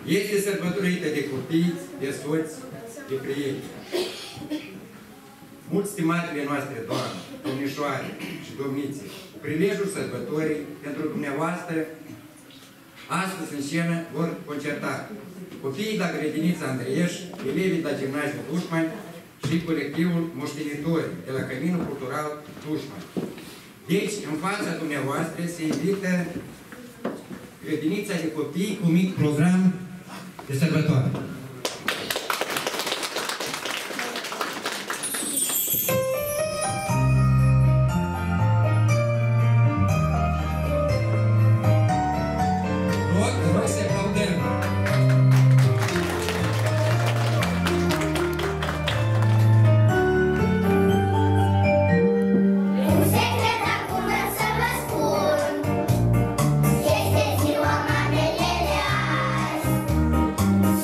Este sărbătorită de copii, de soți, de prieteni. Mult stimatele noastre doamne, domnișoare și domnițe, cu prilejul sărbătorii, pentru dumneavoastră, astăzi în scenă vor concerta copiii de la grădinița Andreieș, elevii de la gimnaziul Tușmani și colectivul Moștenitorii de la Căminul Cultural Tușmani. Deci, în fața dumneavoastră se invită grădinița de copii cu mic program de sărbătoare.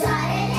Soarele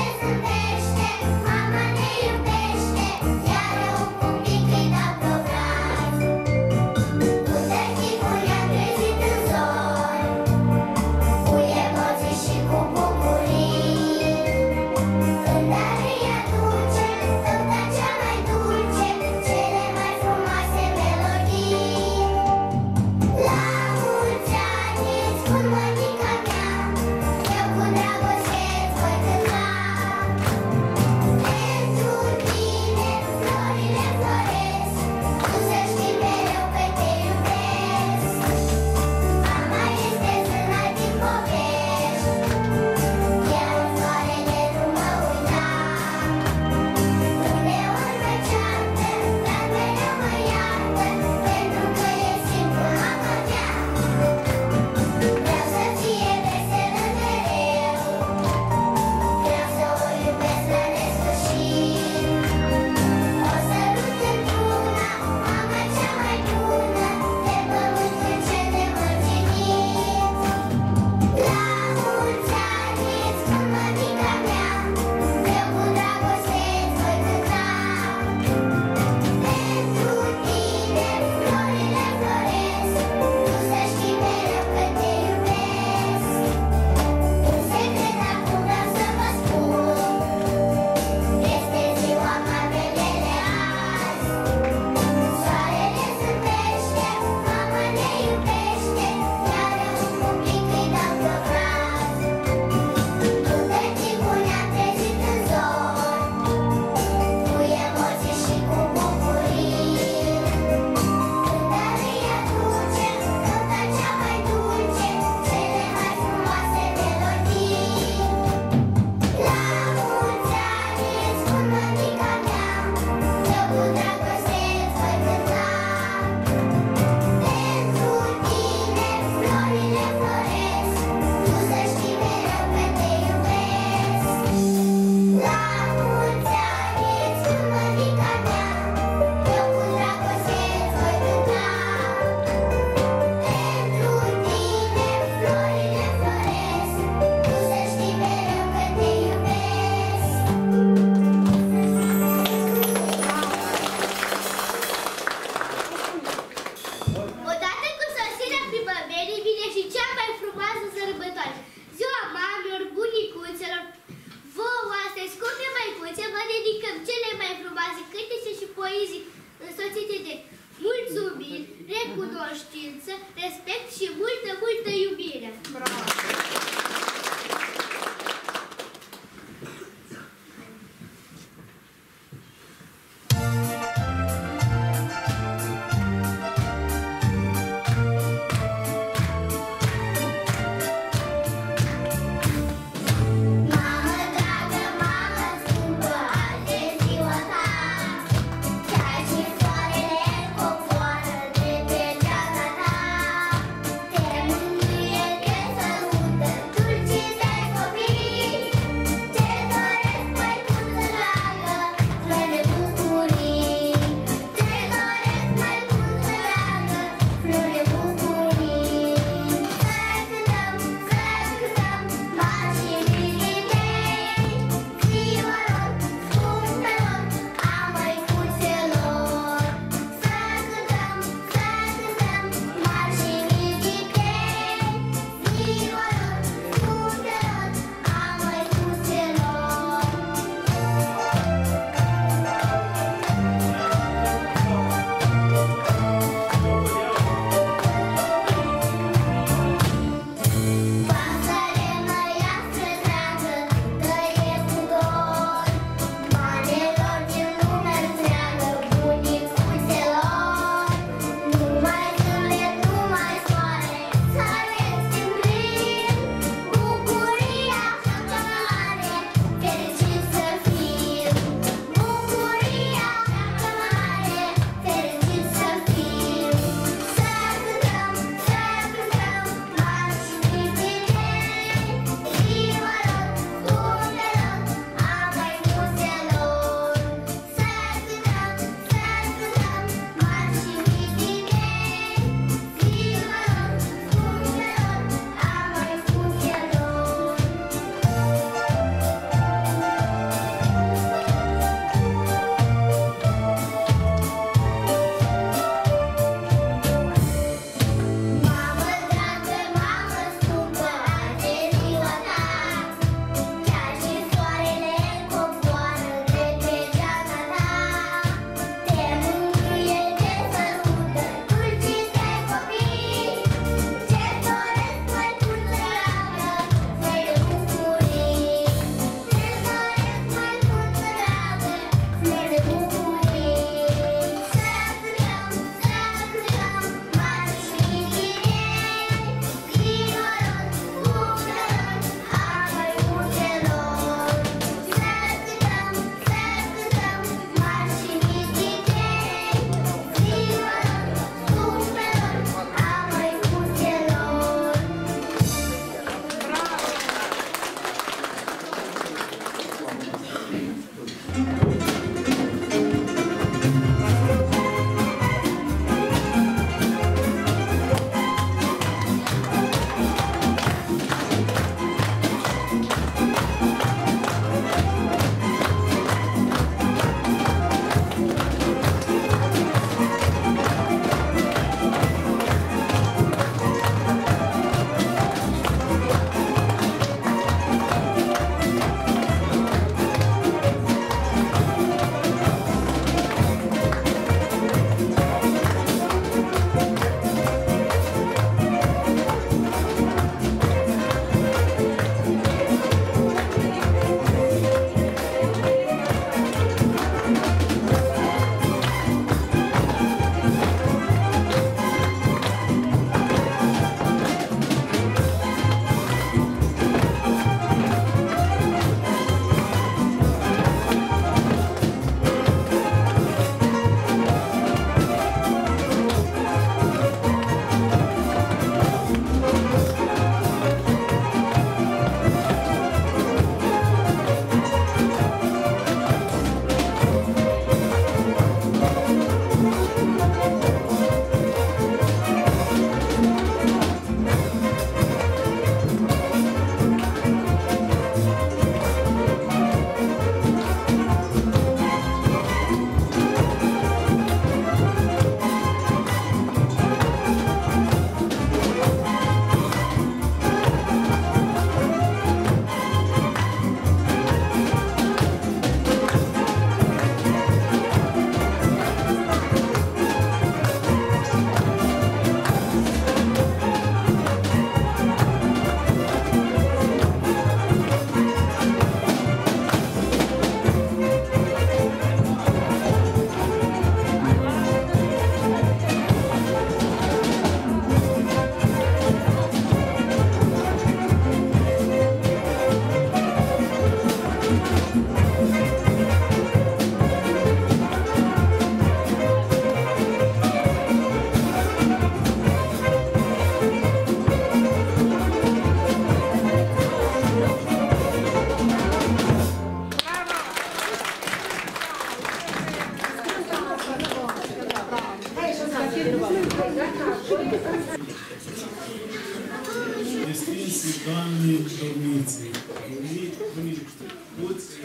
bunicuțe,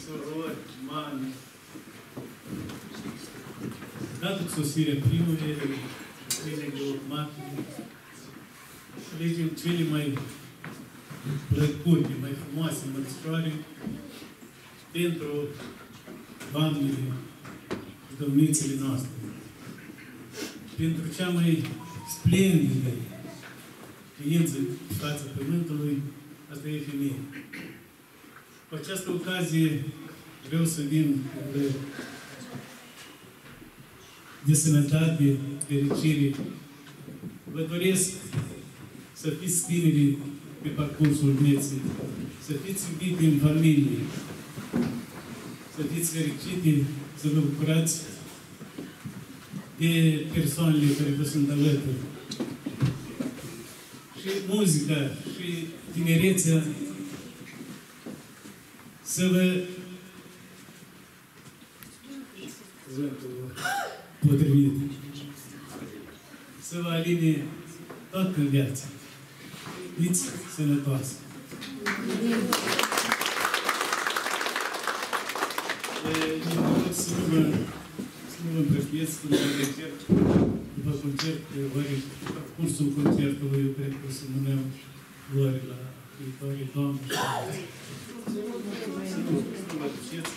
surori, mame. Dată cu sosirea primăverii, plină de matului, alegem cele mai plăcute, mai frumoase mărțișoare pentru doamnele și domnițele noastre. Pentru cea mai splendidă ființă pe fața Pământului, asta e femeia. Cu această ocazie vreau să vin de sănătate, fericire. Vă doresc să fiți tineri pe parcursul vieții, să fiți iubiti în familie, să fiți fericite, să vă bucurați de persoanele care vă sunt alături. Și muzica și tinerețea să vă potrivit, să vă aline toată viața. Fiți sănătoase! Eu vă rog să nu vă împrăștiați până la concert. După concert, ori cursul concertului, eu cred că o să mânăm ori la viitoare doamne și să mă duceți,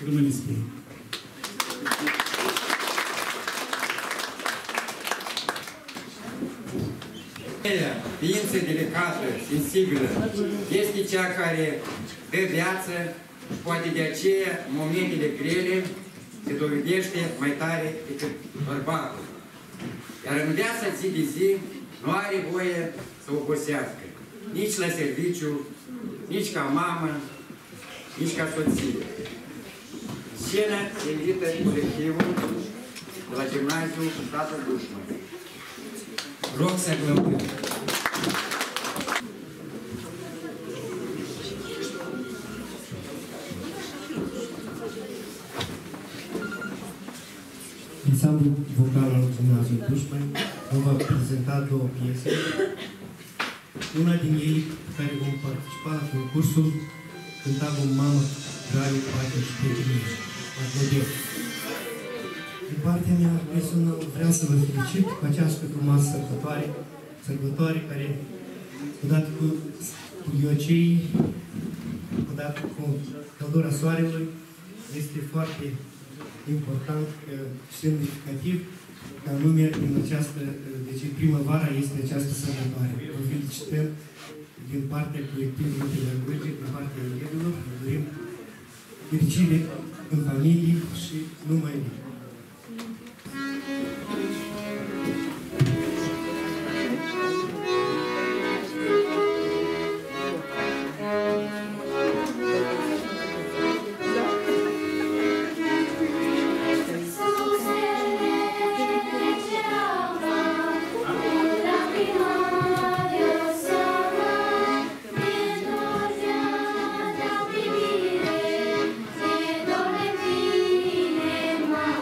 rămâneți bine. Ființă delicată, sensibilă, este cea care dă viață și poate de aceea, în momentele grele, se dovedește mai tare decât bărbatul. Iar în viața zi de zi nu are voie să obosească, nici la serviciu, nici ca mamă, nici ca soție. Scenă invită colectivul de la gimnaziul Tatăl Dușman. Rog să aplăudăm. Ansamblul vocal al Gimnaziului Dușman va prezenta două piese. Una din ei, pe care vom participa la concursul, cânta vom Mamă, dragă, poate și prietenii. Aplaudim! Din partea mea personală vreau să vă felicit cu această frumoasă sărbătoare care, odată cu ghiocei, odată cu căldura soarelui, este foarte important și semnificativ că anume în această, deci primăvara este această sărbătoare. Vă felicităm din partea colectivului pedagogic, din partea elevilor, vă dorim fericire în familie și numai bine. Mamma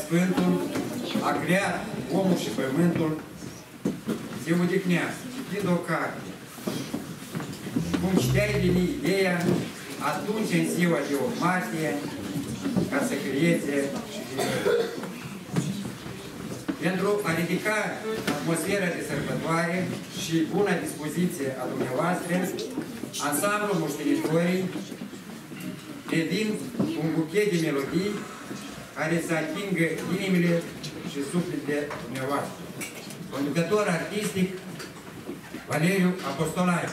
Sfântul a creat omul și pământul, se odihnea citind o carte. Cum știai veni ideea, atunci în ziua de 8 martie, ca să creeze și pentru a ridica atmosfera de sărbătoare și bună dispoziție a dumneavoastră, ansamblul Moștenitorii devin un buchet de melodii care să atingă inimile și sufletele dumneavoastră. Conducător artistic, Valeriu Apostolache.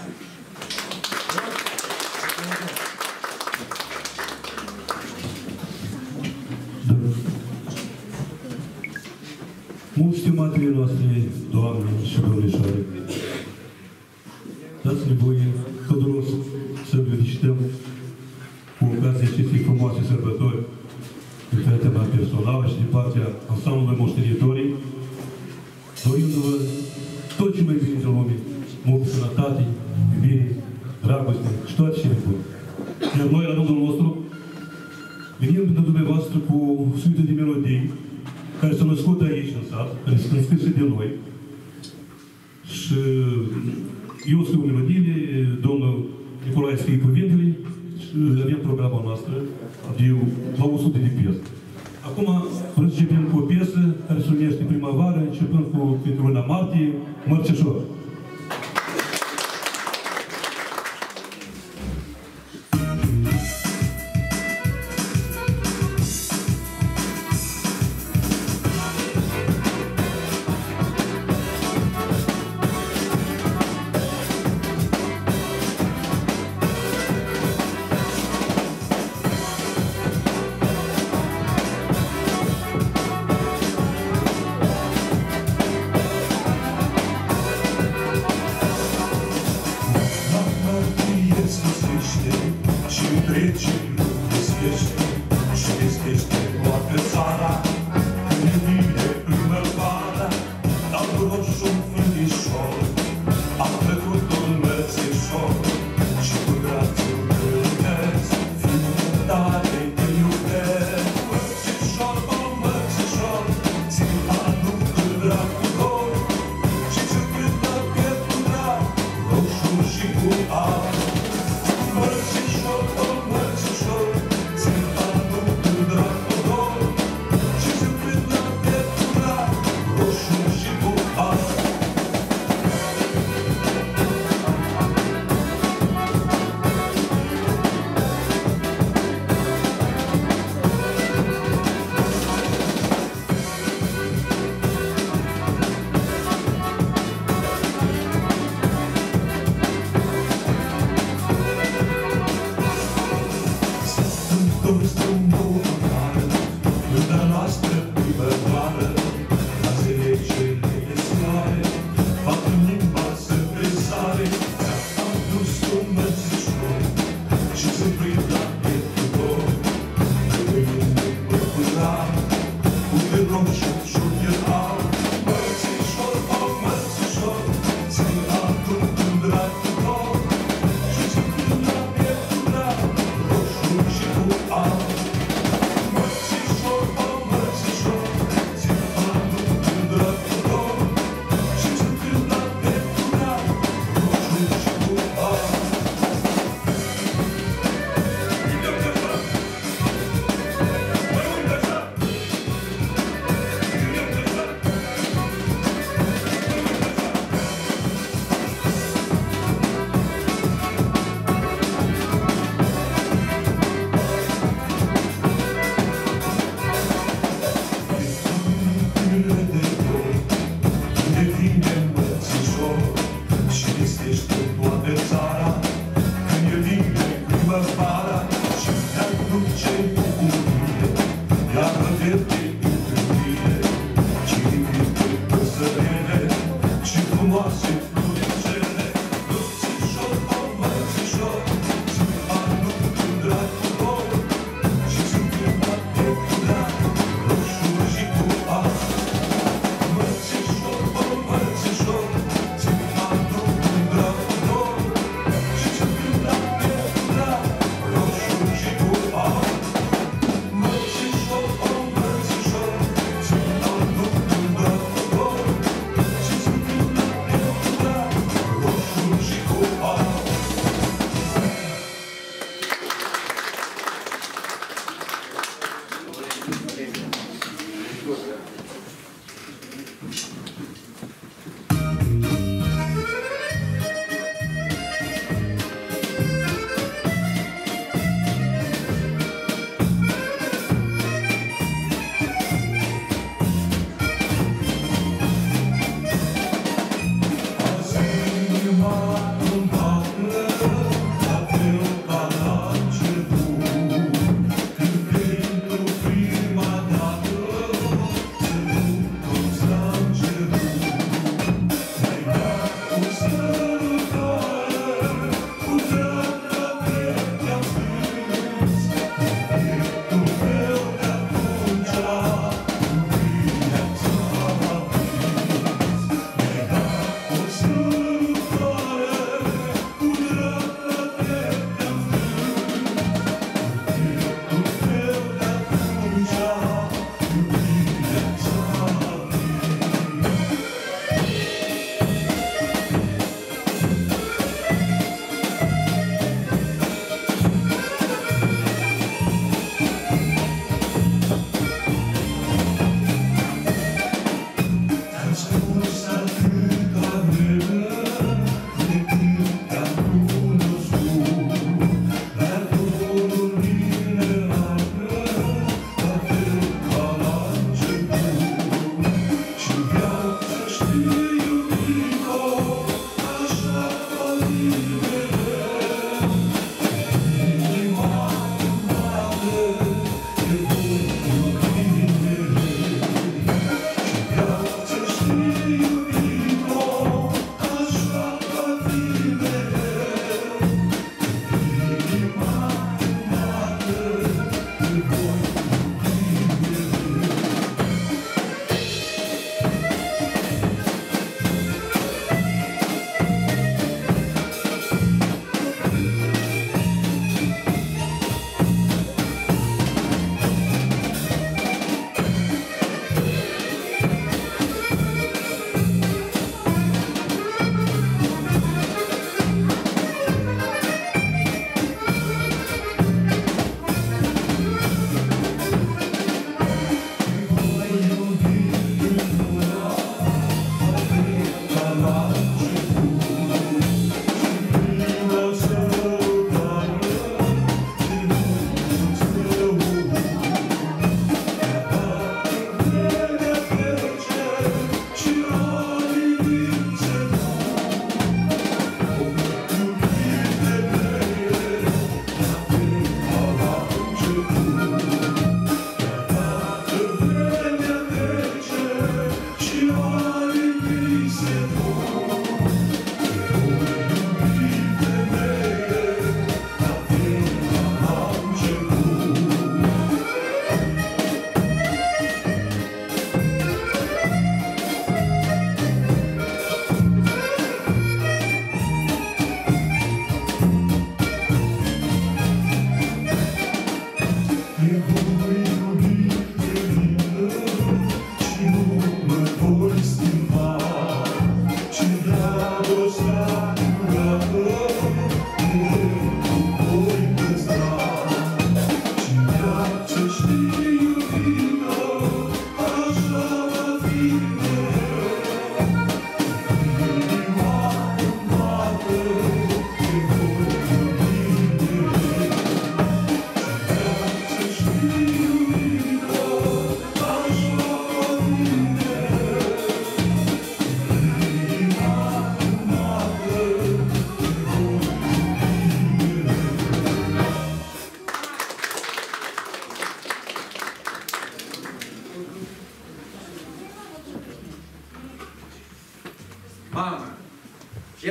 Mult stimatele noastre, Doamne și Domnișoare, dați-ne voie călduros să felicităm cu ocazia acestei frumoase sărbători din partea mea personală și din partea ansamblului Moștenitorii, dorindu-vă tot ce mai bine din lume, multă sănătate, iubire, dragoste și toate cele bune. Iar noi, la rândul nostru, venim pentru dumneavoastră cu o suită de melodii care s-au născut aici în sat, care sunt scrise de noi. Și eu scriu melodiile, domnul Nicolae scrie cuvintele și avem programa noastră de la 100 de piese. Acum începem cu o piesă care se numește Primăvară, începând cu pentru luna martie, Mărțișor.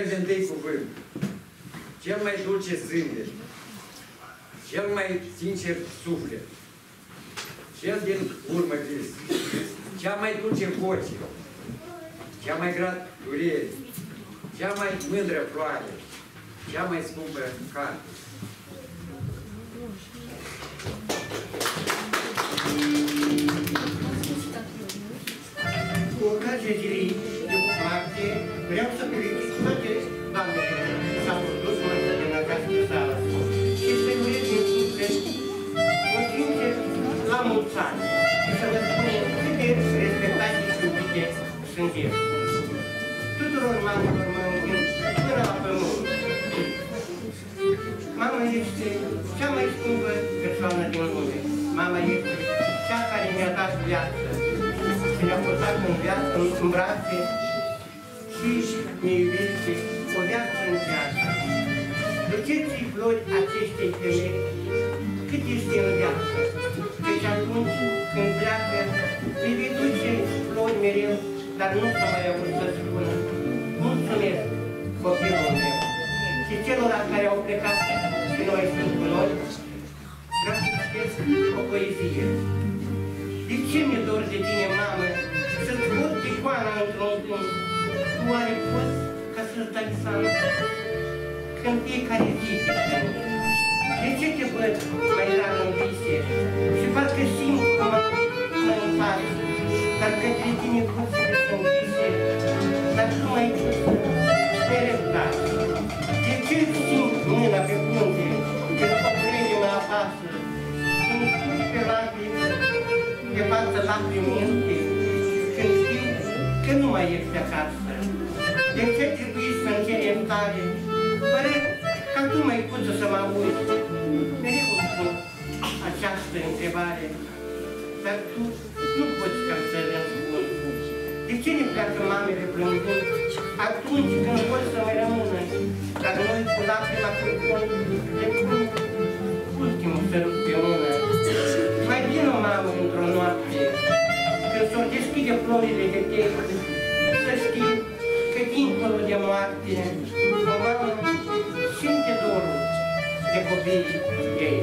cel din-întâi cuvânt, cel mai dulce zâmbet, cel mai sincer suflet, cel din urmă vis, cea mai dulce voce, cea mai grat durere, cea mai mândră floare, cea mai scumpă carte. Cu ocazia zilei de 8 martie, vreau să felicit toate doamnele care s-au produs în această sală și să-i urez din suflet un sincer la mulți ani și să vă spunem cât de respectați și iubite sunteți. Tuturor mamelor mă învin până la pământ. Mama este cea mai scumpă persoană din lume. Mama este cea care mi-a dat viață. Și ne-a purtat în brațe și ne iubește o viață întreagă. Duceți-i flori acestei femei cât este în viață, căci atunci când pleacă, îi vei duce flori mereu, dar nu să mai aud să spună mulțumesc, copilul meu. Și celor care au plecat și noi sunt cu noi, vreau să citesc o poezie. De ce mi-e dor de tine, mamă, să-ți pot icoana într-un gând? Tu oare poți ca să-ți dai seama când fiecare zi te cânt? De ce te văd mai rar în vise și parcă simt cum mă înfac, dar către tine pot să le sunt vise, dar tu mai pot să mereu taci? De ce simt mâna pe punte când o vreme mă apasă și îmi spui pe lacrimi de față lacriminte, când știu că nu mai ești acasă? De ce trebuie să-mi cerem tare, fără ca tu, măicuță, să mă auzi? Mereu îmi spun această întrebare, dar tu nu poți ca să le răspund. De ce ne pleacă mamele plângând atunci când vor să mai rămână, dar noi cu lacrima pe fond le pun ultimul sărut pe mână? Mai vin o mamă într-o noapte, când s-o deschide florile de temp, să știi că dincolo de moarte, o mamă simte dorul de copiii ei.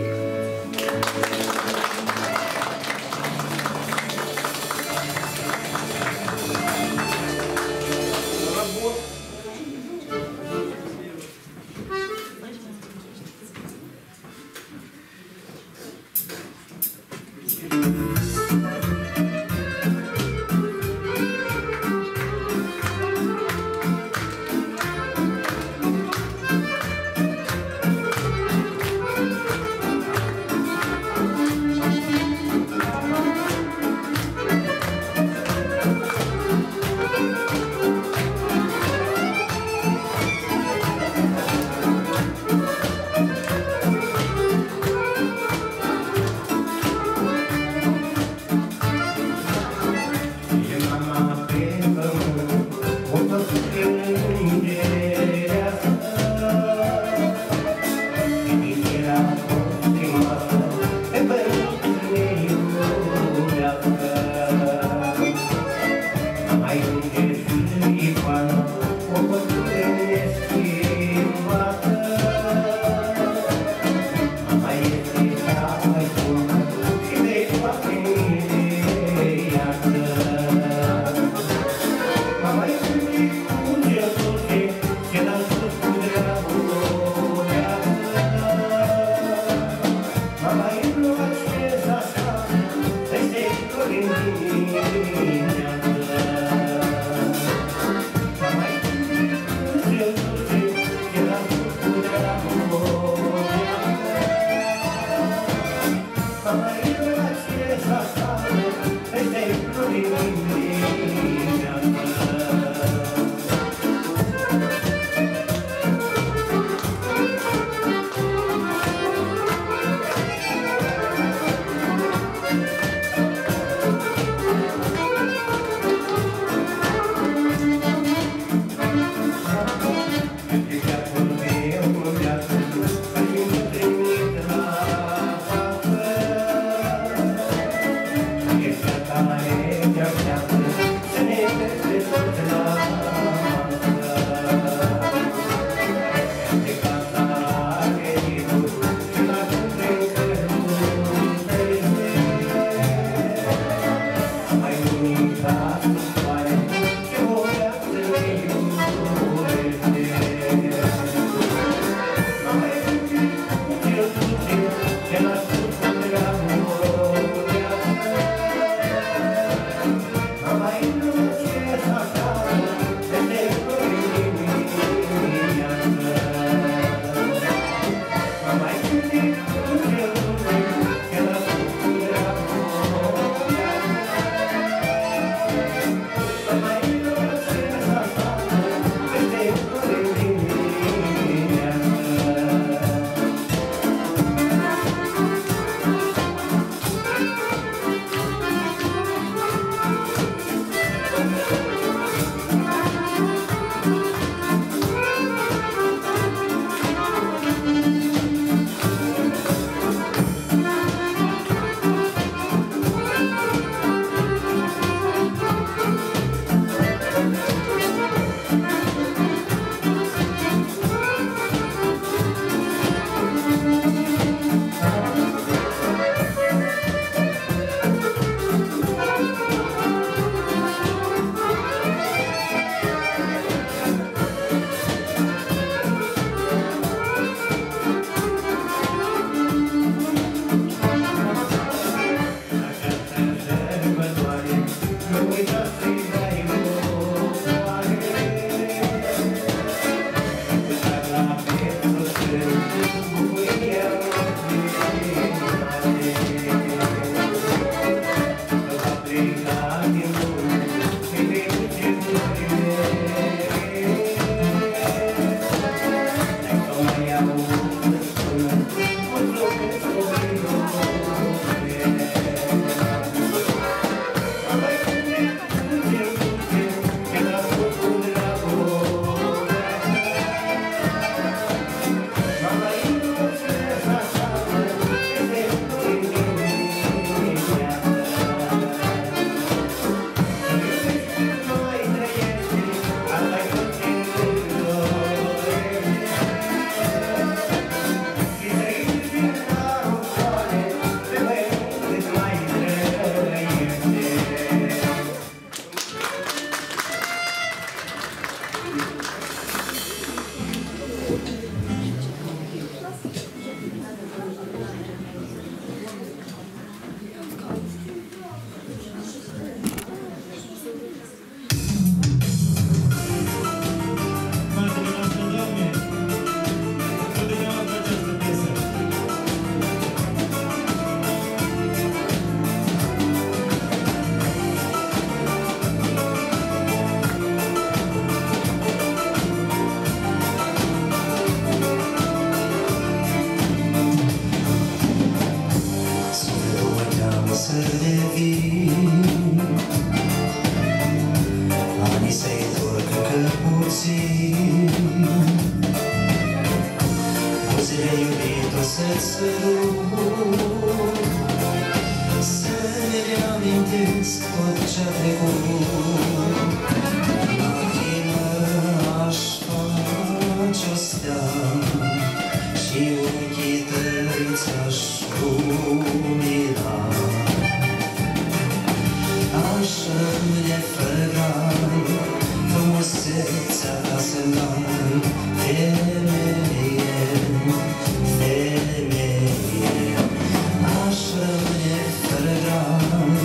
sărut, să-mi reamintesc tot ce-a trecut. Lacrimă aș face o stea și ochii tăi ți-aș lumina. Aș rămâne fără grai, frumusețea ta să-mi dai, femeie, femeie. Aș rămâne fără grai,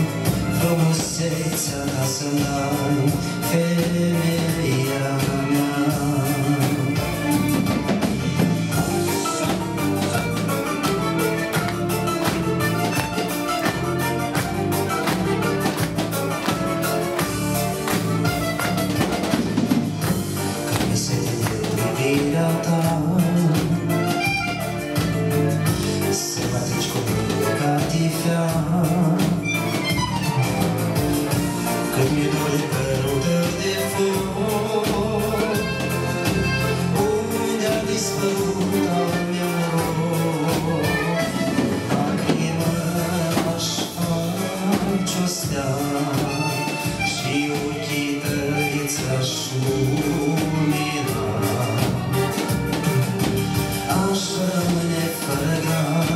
frumusețea ta să-mi dai, femeia mea. Se bate cu catifea, cât mi-e dor părul tău de foc, unde a dispărut al meu noroc. Lacrimă aș face o stea și ochii tăi ți-aș lumina. Aș rămâne fără grai,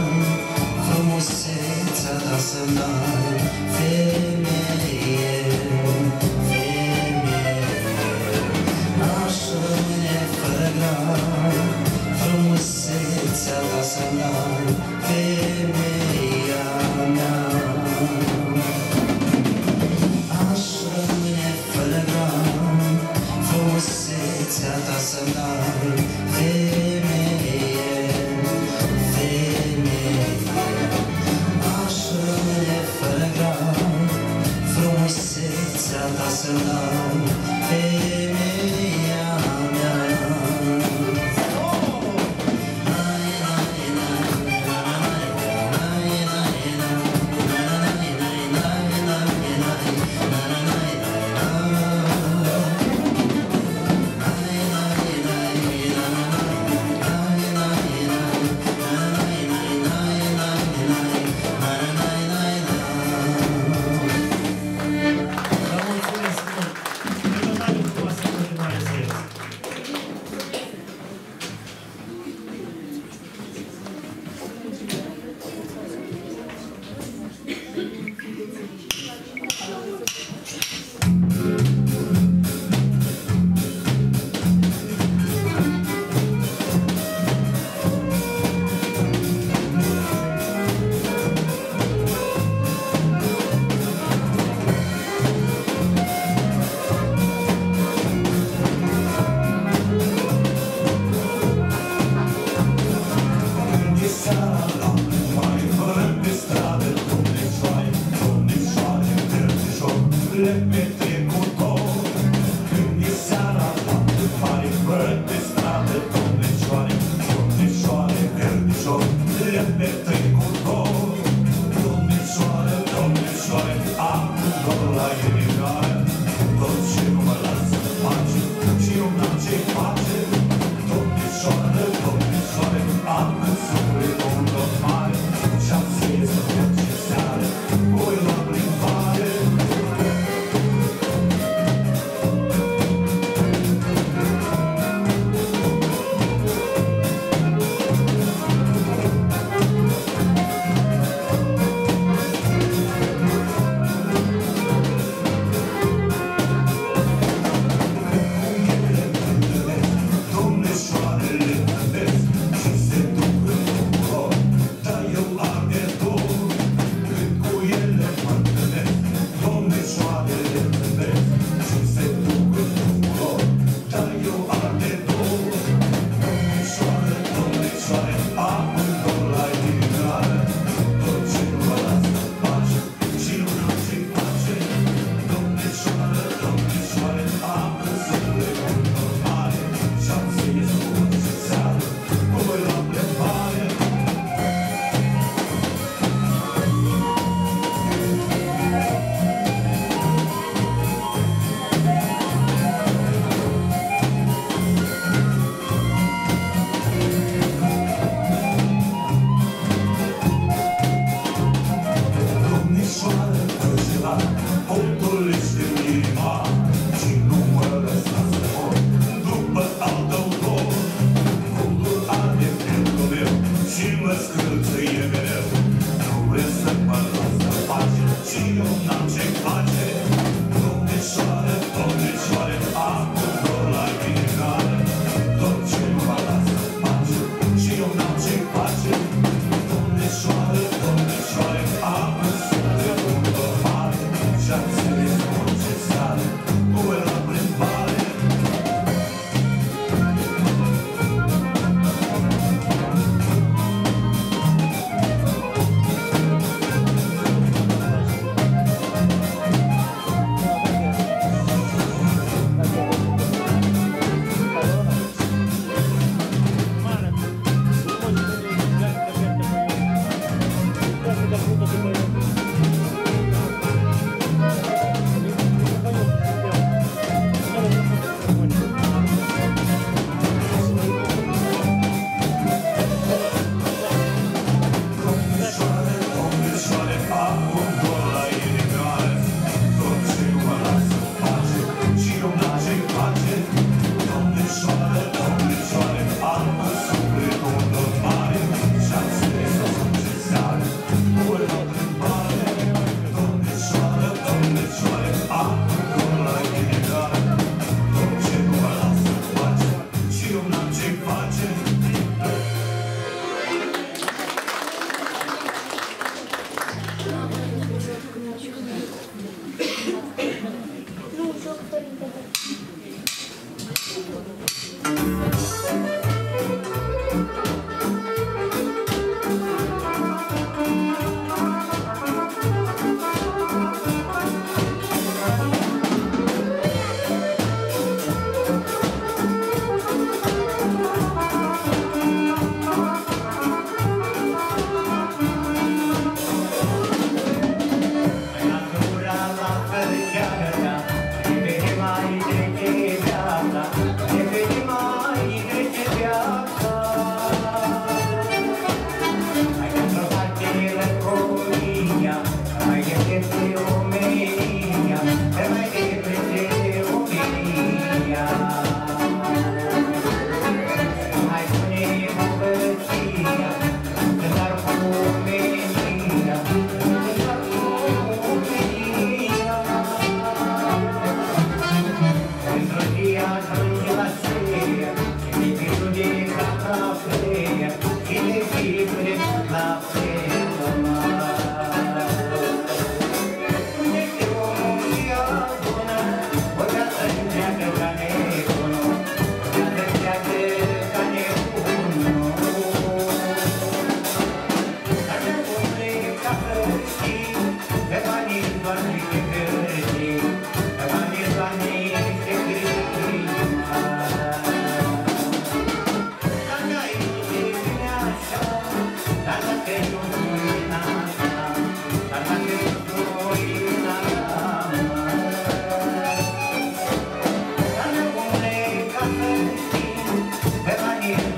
frumusețea ta să-mi dai, femeie, femeie. Aș rămâne fără grai, frumusețea ta să-mi dai, femeia mea. Aș rămâne fără grai, frumusețea ta să-mi dai, femeie, femeie. Aș rămâne fără grai, frumusețea ta să-mi dai, femeia mea.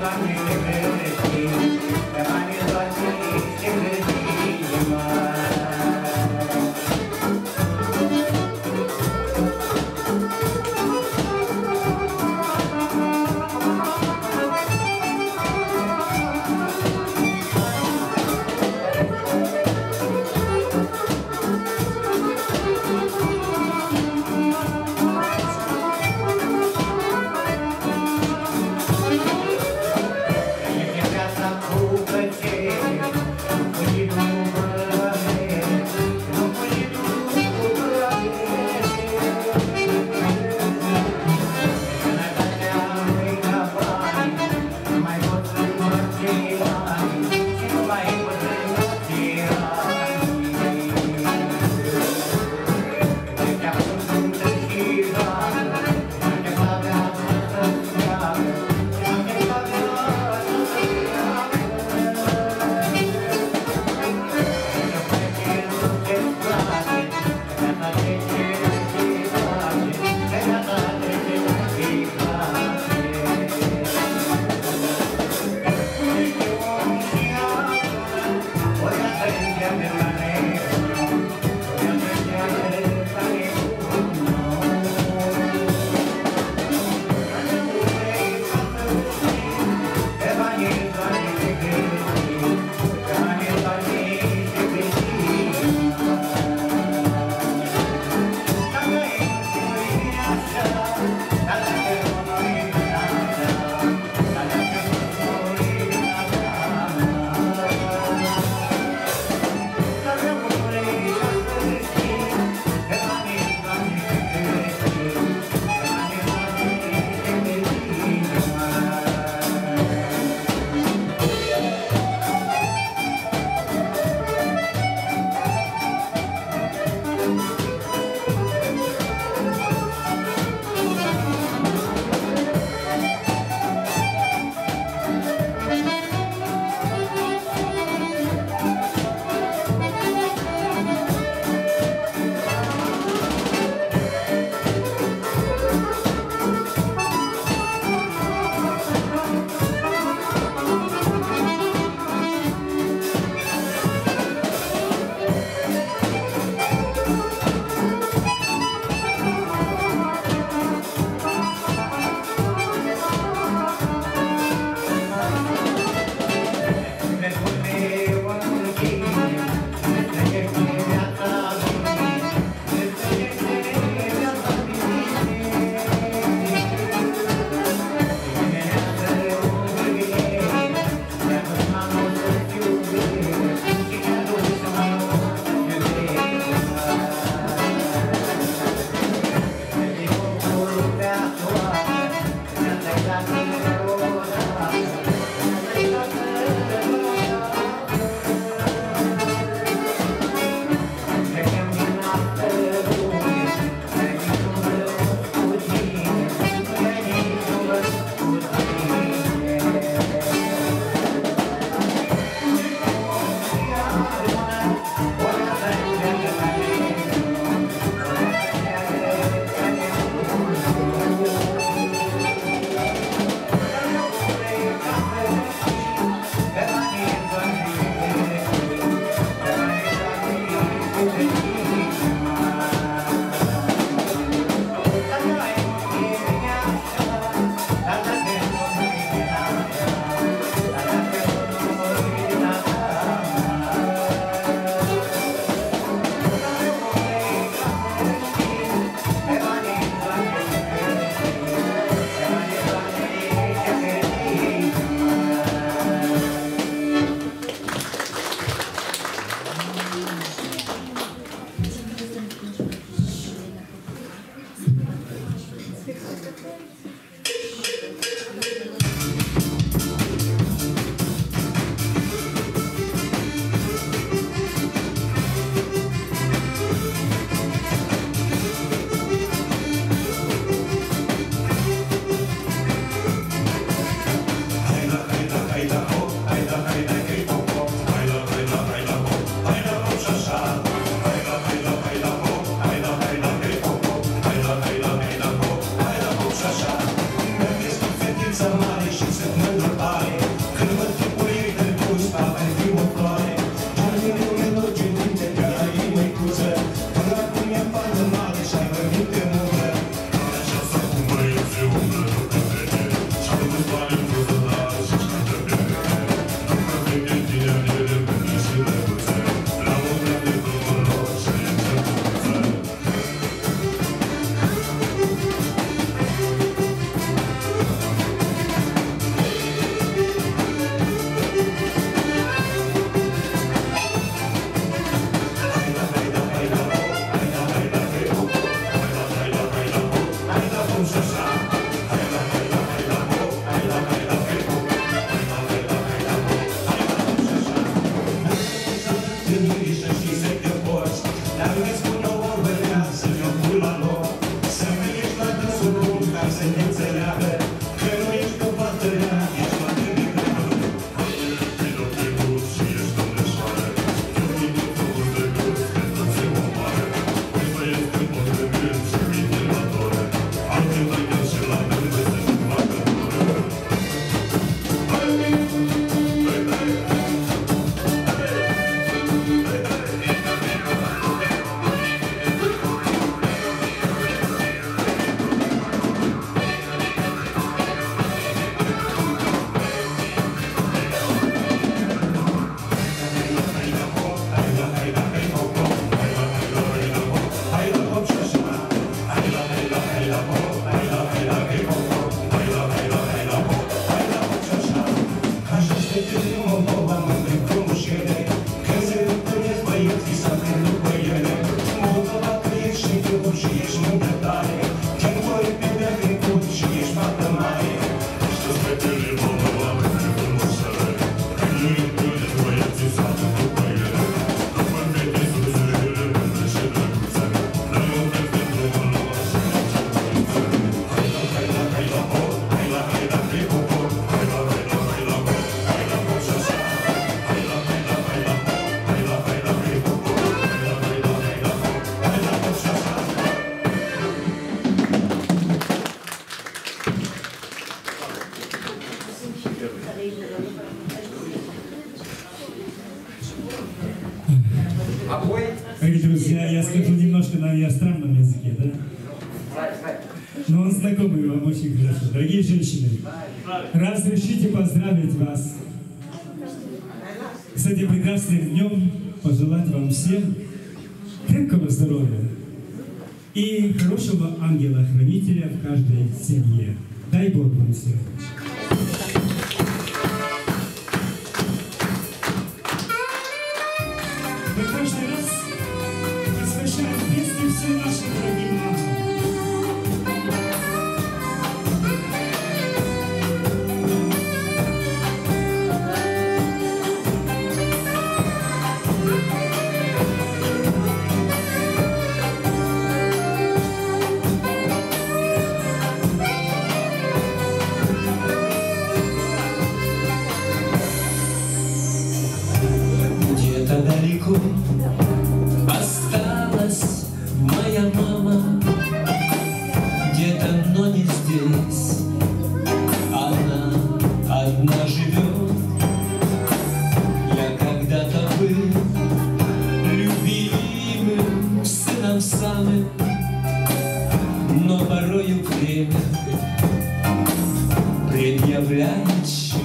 Doamne, te găsim, pe mare, Doamne, te găsim, măi. Apoi, Дорогие друзья, я скажу немножко на иностранном языке, да? Но он знакомый вам очень хорошо. Дорогие женщины, разрешите поздравить вас с этим прекрасным днем, пожелать вам всем крепкого здоровья и хорошего ангела-хранителя в каждой семье. Дай Бог вам всем. Мы каждый раз посвящаем песни всем нашим дорогим мамам. Где-то далеко осталась моя мама, где-то, но не здесь. Она одна живет. Я когда-то был любимым сыном самым, но порою время предъявляет счет.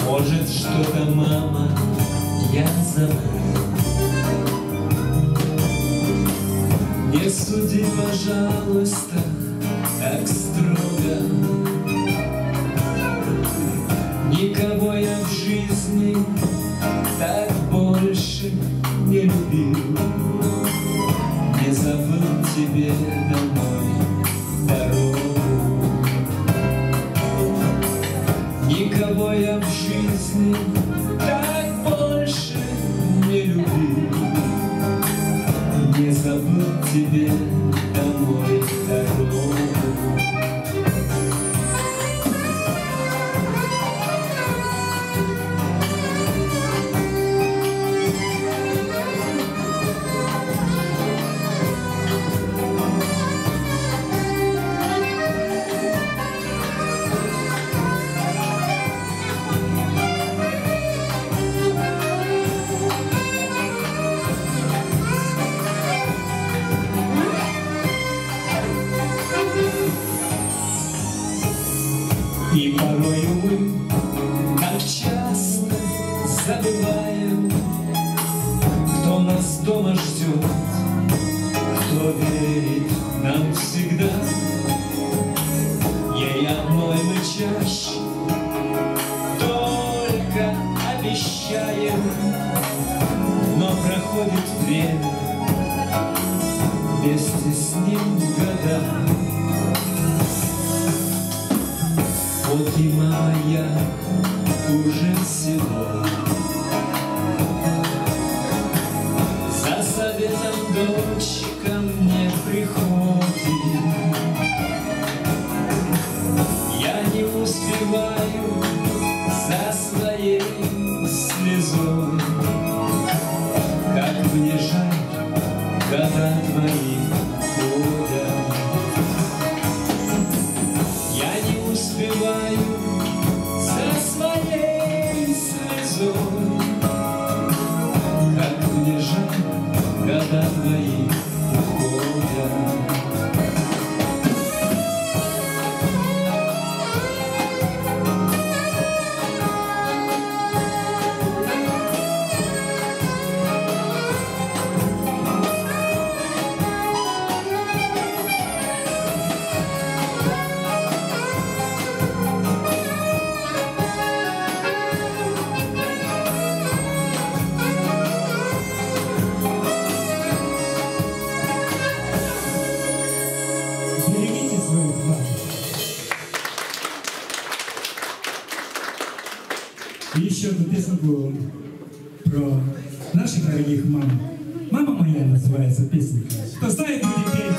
Может, что-то, мама, я забыл. Не суди, пожалуйста, так строго. Никого я в жизни так больше не любил. Не забыл тебе домой дорогу. Никого я в жизни так больше не любил. Не забыл тебе домой дорогу. И порою мы так часто забываем, кто нас дома ждет, кто верит нам всегда. Ей одной мы чаще только обещаем, но проходит время, вместе с ним года. Вот и моя уже село. За советом дочь ко мне приходит. Я не успеваю за своей слезой. Как мне жаль, года твои ходят. Я не успеваю за своей слезой. Как мне жаль, года твои уходят. Берегите своих мам. И еще одну песенку про наших дорогих мам. «Мама моя» называется песня. Кто знает, будет петь.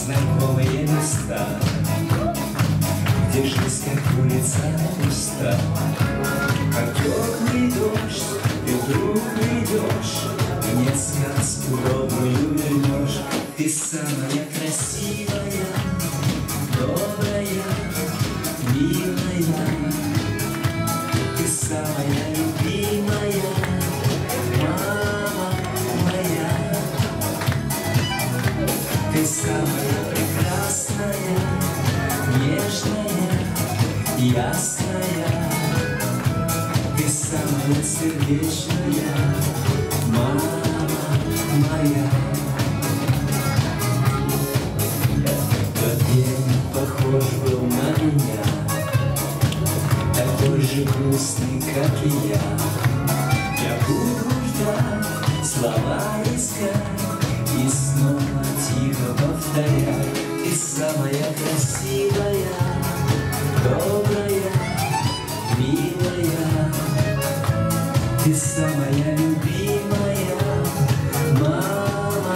Знакомые места, улица пуста, как теплый дождь, ты вдруг придешь, и мне сказку добрую вернешь. Ты самая красивая, добрая, милая, ты самая любимая, мама моя. Ты самая прекрасная, нежная, ясная, ты самая сердечная, мама моя. Тот день похож был на меня, такой же грустный, как и я. Я буду ждать, слова искать и снова тихо повторять. Ты самая красивая, добрая, милая, ты самая любимая, мама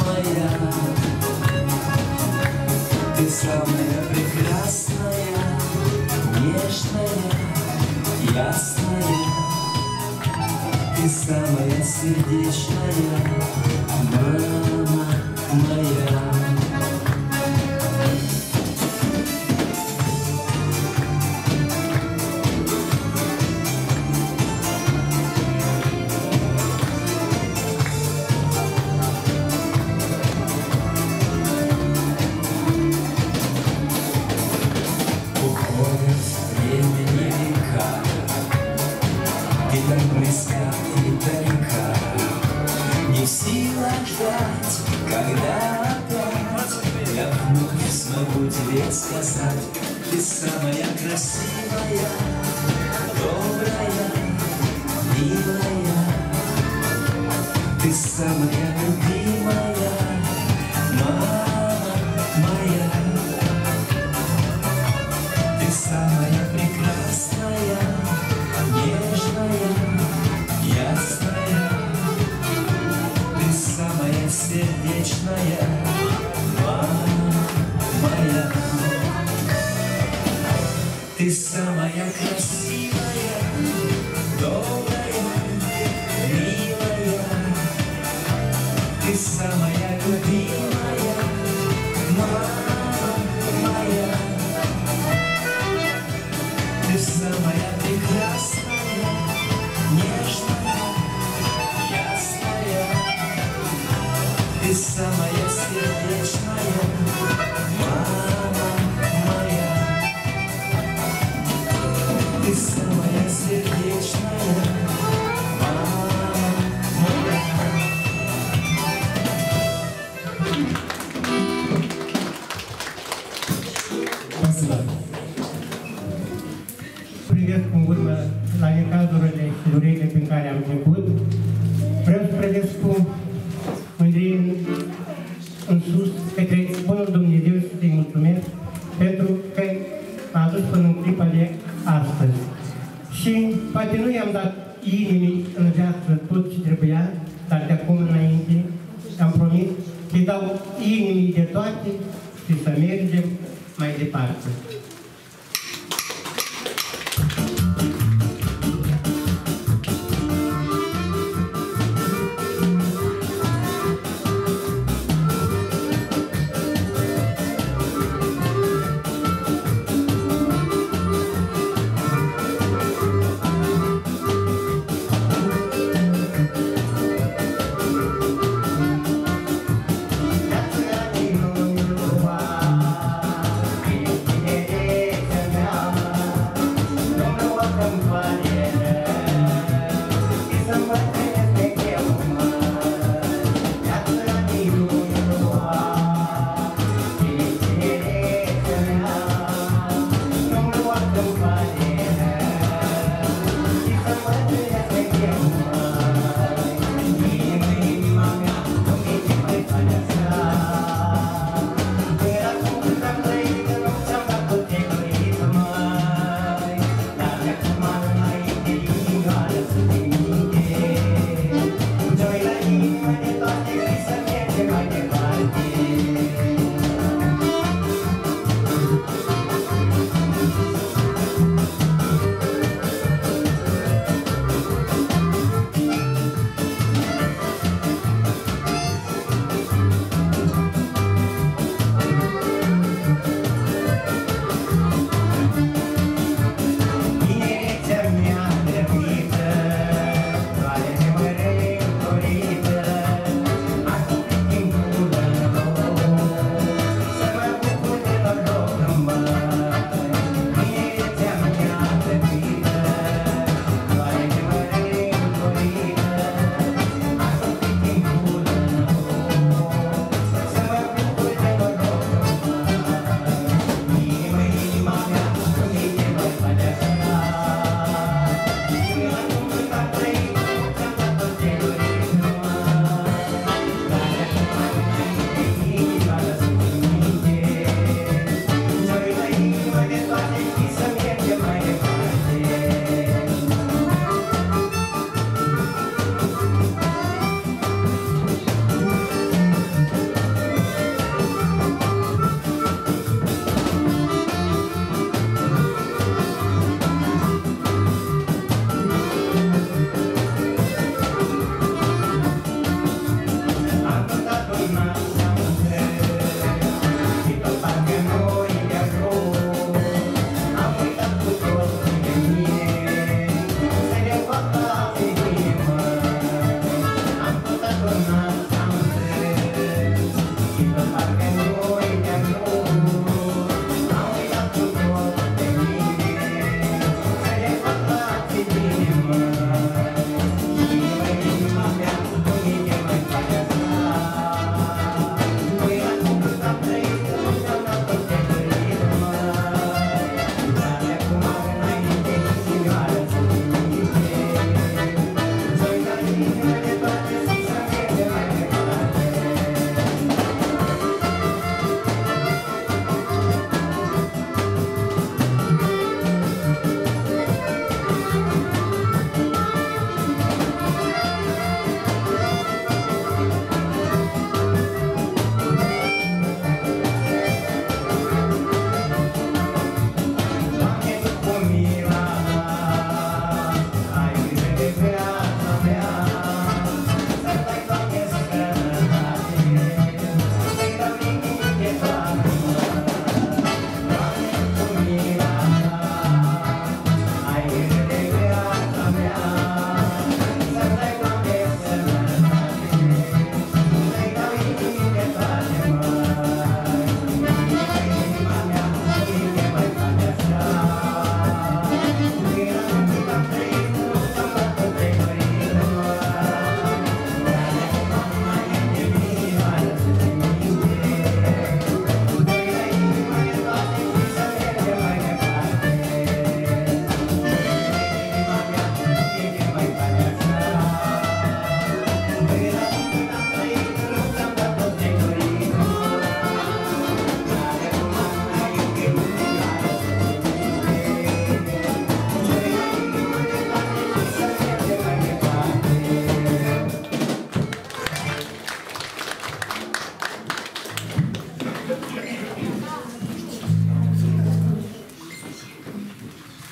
моя. Ты самая прекрасная, нежная, ясная, ты самая сердечная, мама моя. Не в силах ждать, когда опять я вновь смогу тебе сказать. Ты самая красивая, добрая, милая, ты самая любимая, мама моя. Ты самая прекрасная, нежная, ясная, ты самая сердечная, мама моя. Ты самая красивая, добрая, милая, ты самая любимая, мама моя. Ты самая прекрасная, нежная, ясная, ты самая сердечная, мама моя. Ты самая сердечная, мама моя. Спасибо. Privesc în urmă la necazurile și durerile prin care am trecut. Vreau să privesc cu mândrie în sus către Bunul Dumnezeu și să-i mulțumesc pentru că m-a adus până în clipa de astăzi. Și poate nu i-am dat inimii în viață tot ce trebuia, dar de acum înainte am promis să-i dau inimii de toate și să mergem mai departe. That's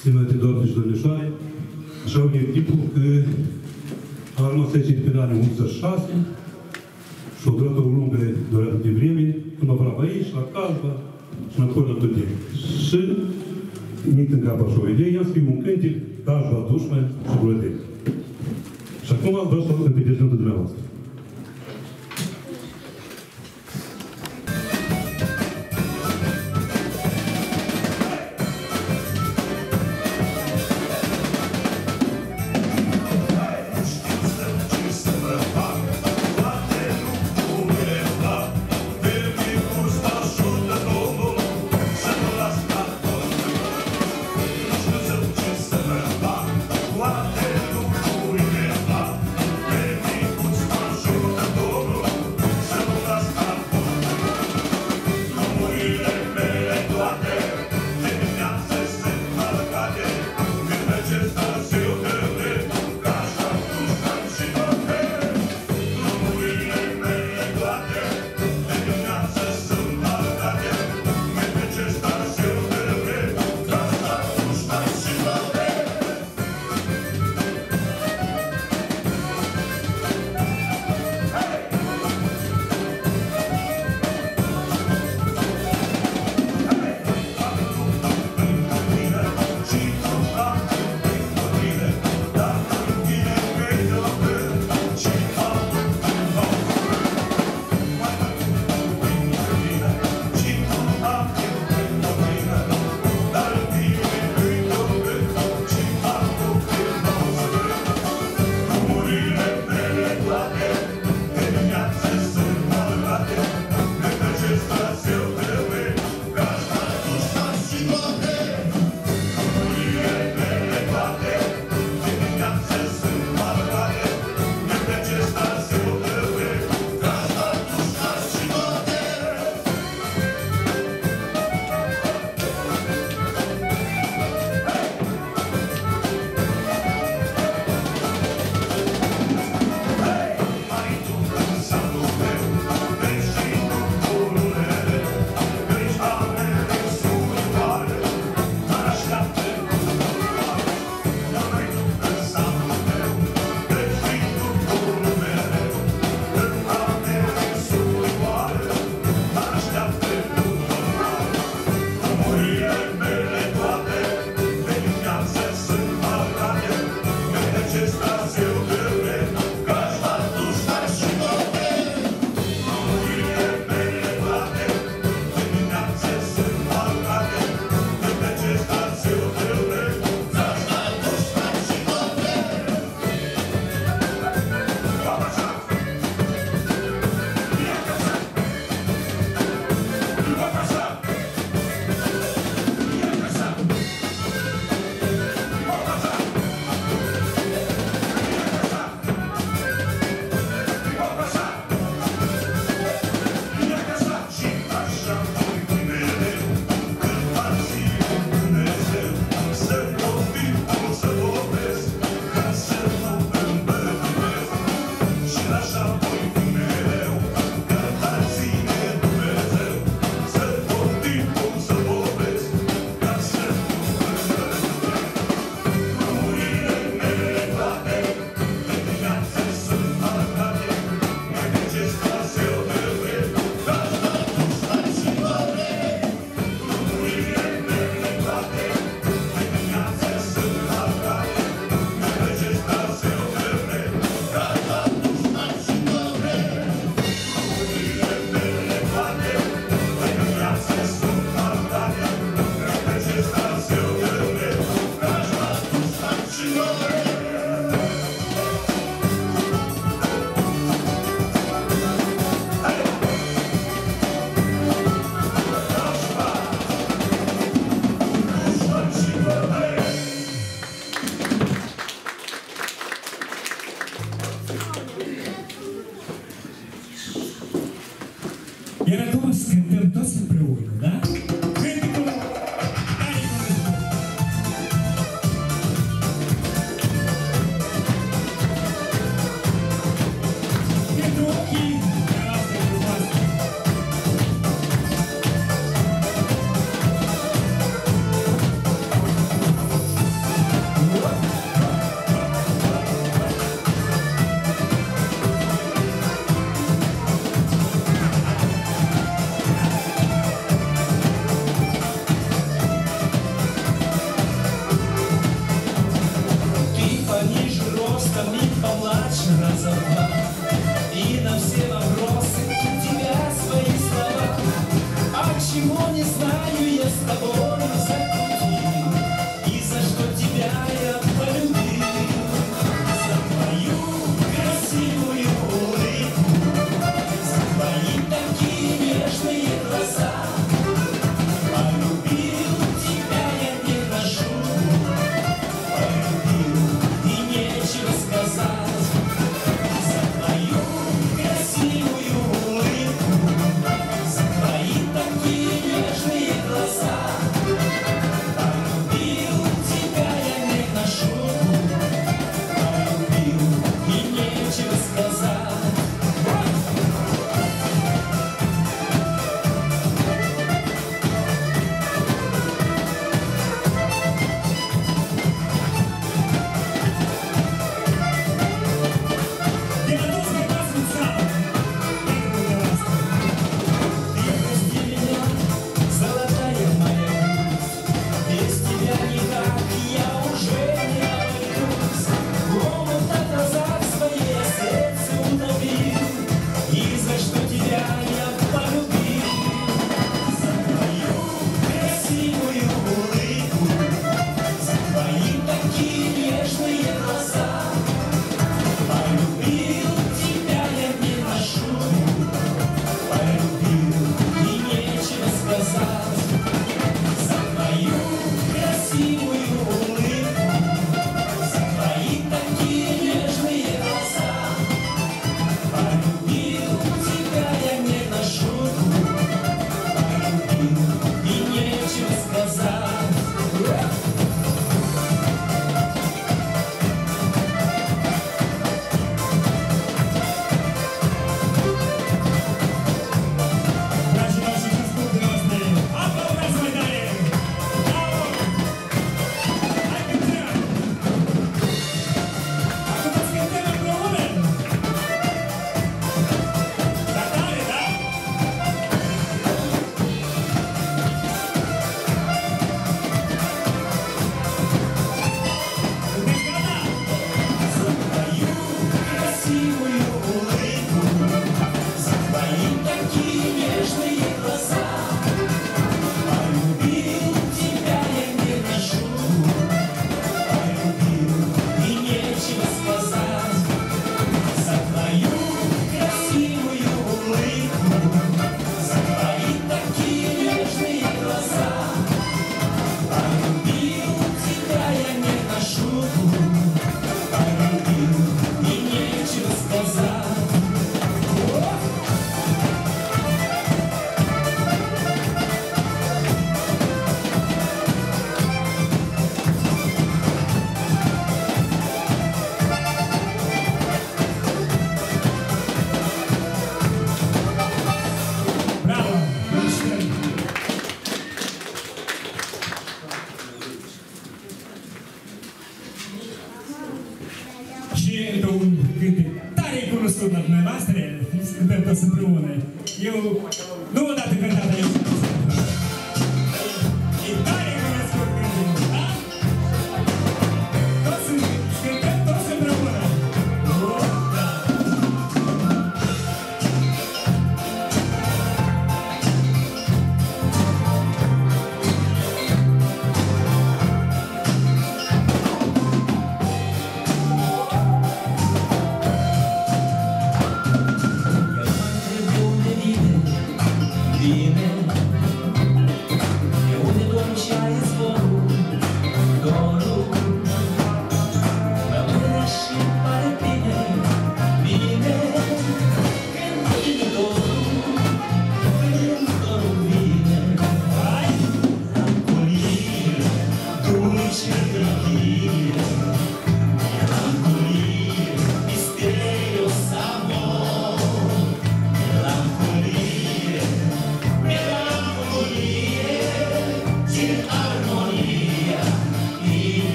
stimate doamne și domnișoare, așa a venit timpul că a rămas aici pe anii 86 și o durat o lungă durată de vreme, când mă vreau aici, la Calba și înapoi la Tudeni. Și mint în cap așa o idee, i-am scris un cântec, Calba, Dușman și Brădeni. Și acum vreau să vă cântec pentru dumneavoastră. What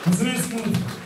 Mulțumesc mult!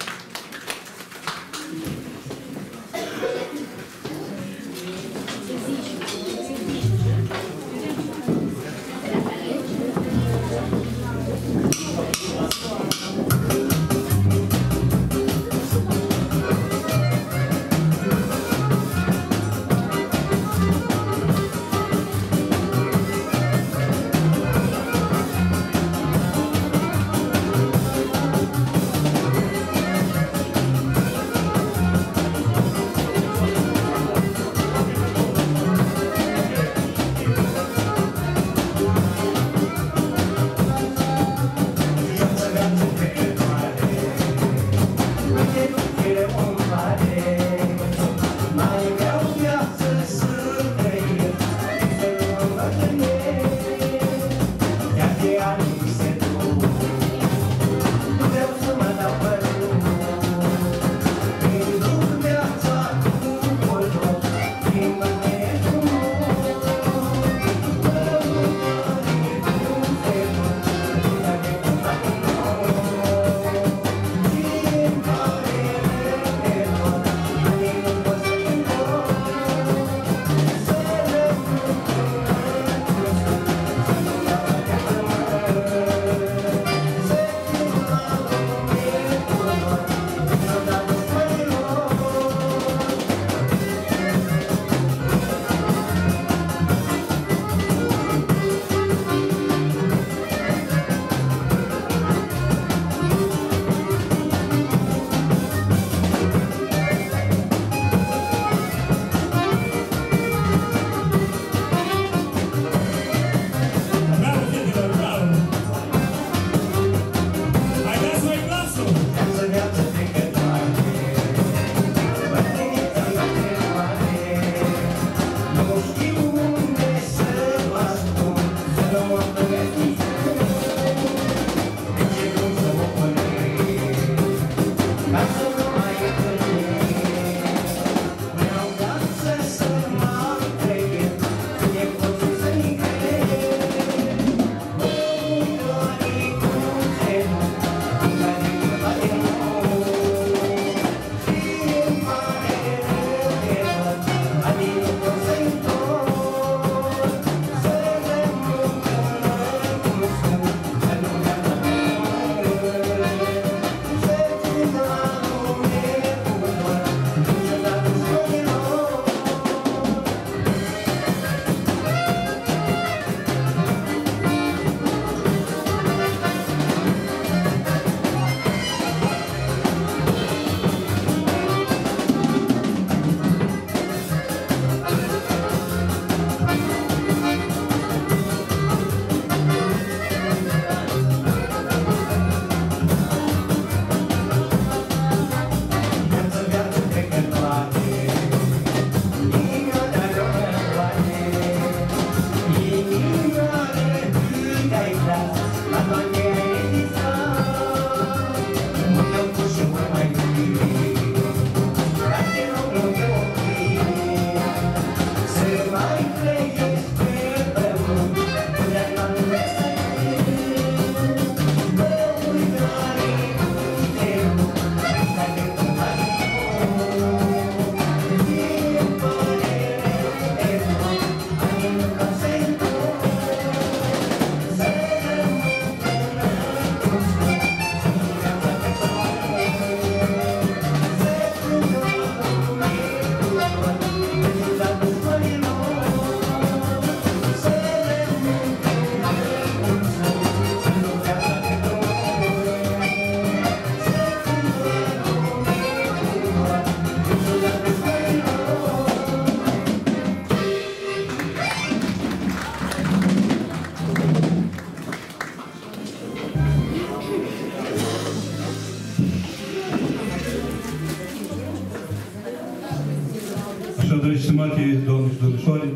Așadar, stimate doamne și domnișoare,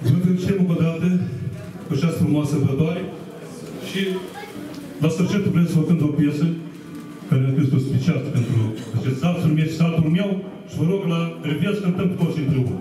vă felicităm încă o dată cu această frumoasă sărbătoare și la sfârșitul vreau să vă cânt o piesă care am scris-o special pentru acest sat, se numește Satul meu și vă rog la reviață cântăm cu toți împreună.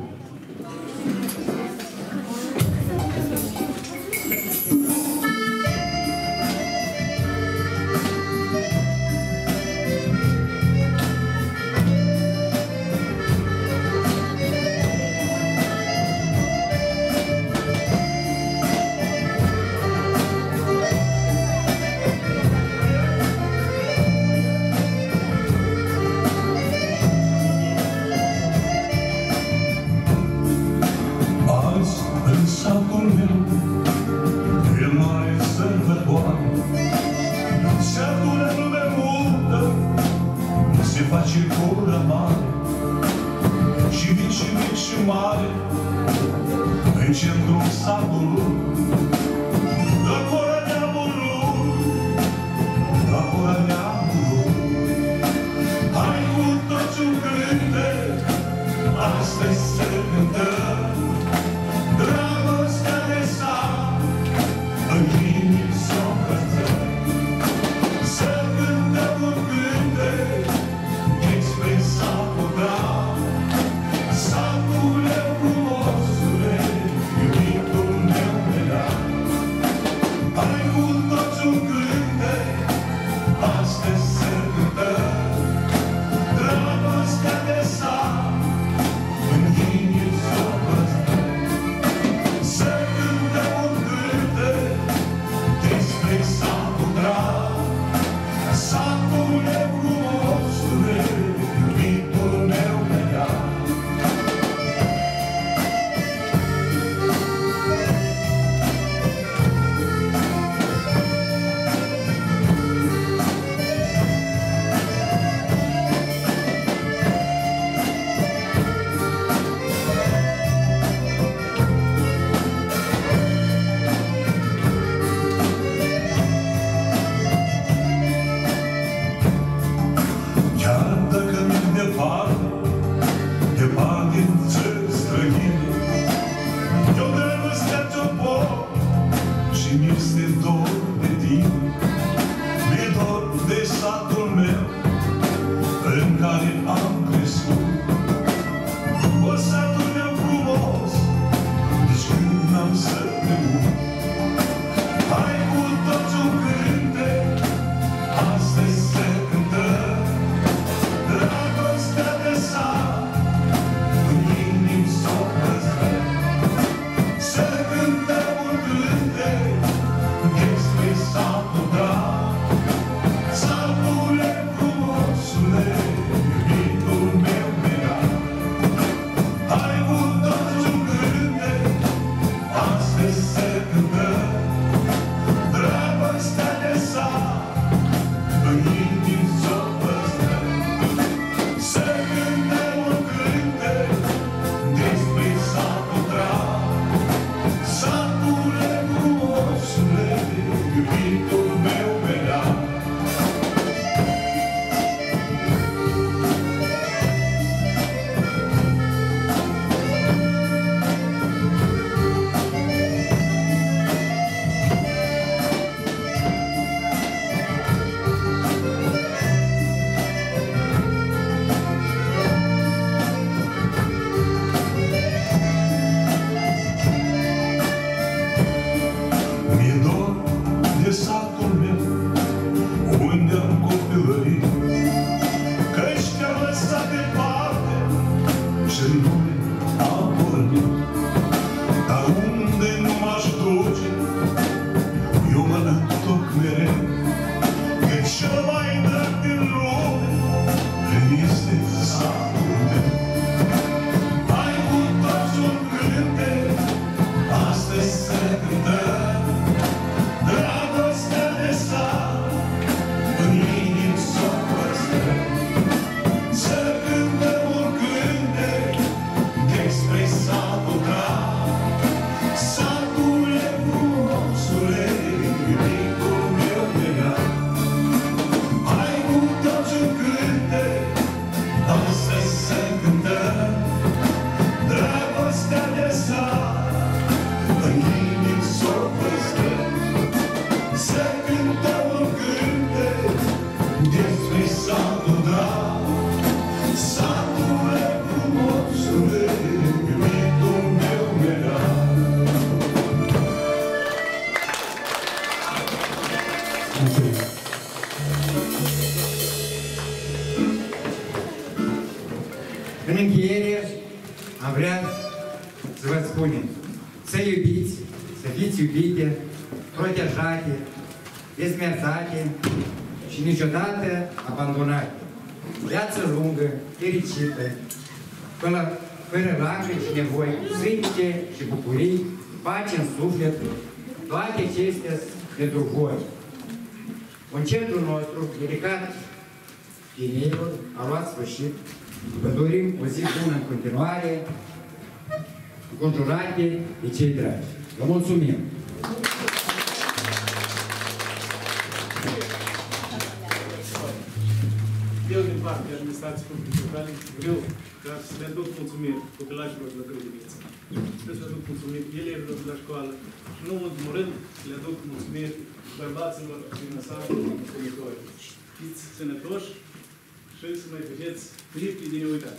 face gură mare și mic și mare în centrul satului, la gura neamului, la gura neamului. Hai cu toți un cântec, astăzi să cântăm dragostea de sat, în inimi s-o încălțăm. Să cântăm un cântec despre satul drag, satule frumosule, iubitul meu vedeam. Hai cu toți un cântec, astăzi să cântăm dragostea de sat, în inimi s-o încălțăm. Să cântăm un cântec despre satul drag, satule frumosule, iubitul meu vedeam. Chiar dacă mi-e departe, departe în țări străine, eu dragostea ți-o pot și mi-este dor de tine. Mi-e dor de satul meu în care am crescut. O satul meu frumos, nici când n-am să te uit. Hai cu toți un cântec, astăzi să cântăm dragostea de sat, în inimi s-o încălțăm. Să cântăm un cântec despre satul drag, satule frumosule, iubitul meu vedeam. Hai cu toți un cântec, astăzi să cântăm dragostea de sat, în inimi s-o păstrăm. Să cântăm un cântec despre satul drag, satule frumosule, iubitul meu vedeam. Mi-e dor de satul meu, unde am copilărit, căci te-am lăsat departe și în lume am pornit. Dar unde nu m-aș duce, eu mă întorc mereu, căci cel mai drag din lume îmi este satul meu. Hai cu toți un cântec, astăzi să cântăm dragostea de sat, în inimi s-o păstrăm. Să cântăm un cântec despre satul drag, satule frumosule, iubitul meu vedeam. Hai cu toți un cântec, astăzi să cântăm dragostea de sat, în inimi s-o păstrăm. Să cântăm un cântec despre satul drag, satule frumosule, iubitul meu vedeam. În încheiere, am vrea să vă spunem să iubiți, să fiți iubite, protejate, desmerțate și niciodată abandonate. Viață lungă, fericită, fără lacrimi și nevoi, sânge și bucurii, pace în suflet, toate acestea pentru voi. Concertul nostru, dedicat tinerilor a luat sfârșit. Vă dorim o zi bună în continuare, înconjurate de cei dragi. Vă mulțumim! Eu, din partea administrației publice locale, vreau ca să le aduc mulțumiri copilașilor de la grădiniță. Vreau să le aduc mulțumiri elevilor de la școală și, nu în ultimul rând, le aduc mulțumiri bărbaților din satul Comitori. Fiți sănătoși și să mai faceți tripli din uitat.